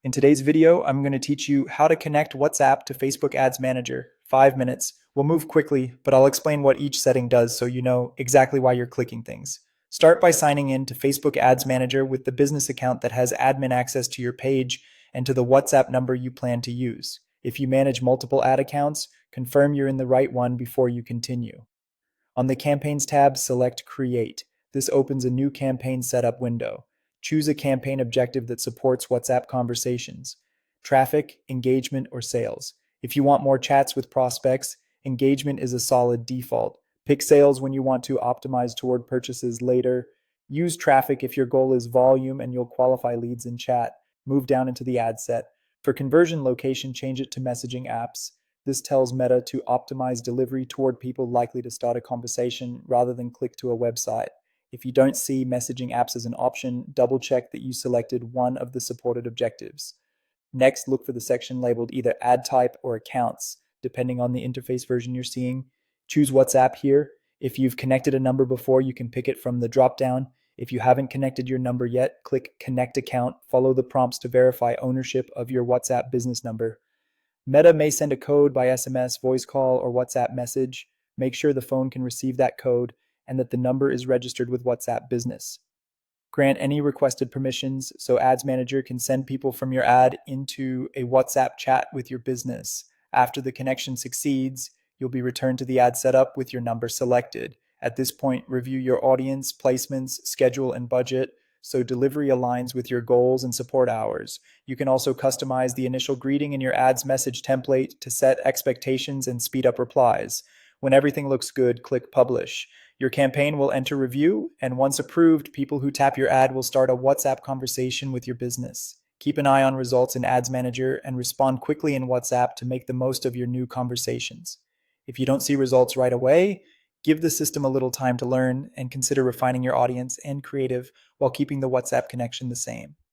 In today's video, I'm going to teach you how to connect WhatsApp to Facebook Ads Manager. 5 minutes. We'll move quickly, but I'll explain what each setting does so you know exactly why you're clicking things. Start by signing in to Facebook Ads Manager with the business account that has admin access to your page and to the WhatsApp number you plan to use. If you manage multiple ad accounts, confirm you're in the right one before you continue. On the Campaigns tab, select Create. This opens a new campaign setup window. Choose a campaign objective that supports WhatsApp conversations, traffic, engagement, or sales. If you want more chats with prospects, engagement is a solid default. Pick sales when you want to optimize toward purchases later. Use traffic if your goal is volume and you'll qualify leads in chat. Move down into the ad set. For conversion location, change it to messaging apps. This tells Meta to optimize delivery toward people likely to start a conversation rather than click to a website. If you don't see messaging apps as an option, double check that you selected one of the supported objectives. Next, look for the section labeled either ad type or accounts, depending on the interface version you're seeing. Choose WhatsApp here. If you've connected a number before, you can pick it from the dropdown. If you haven't connected your number yet, click Connect Account. Follow the prompts to verify ownership of your WhatsApp business number. Meta may send a code by SMS, voice call, or WhatsApp message. Make sure the phone can receive that code and that the number is registered with WhatsApp Business. Grant any requested permissions so Ads Manager can send people from your ad into a WhatsApp chat with your business. After the connection succeeds, you'll be returned to the ad setup with your number selected. At this point, review your audience, placements, schedule, and budget so delivery aligns with your goals and support hours. You can also customize the initial greeting in your ads message template to set expectations and speed up replies. When everything looks good, click Publish. Your campaign will enter review, and once approved, people who tap your ad will start a WhatsApp conversation with your business. Keep an eye on results in Ads Manager and respond quickly in WhatsApp to make the most of your new conversations. If you don't see results right away, give the system a little time to learn and consider refining your audience and creative while keeping the WhatsApp connection the same.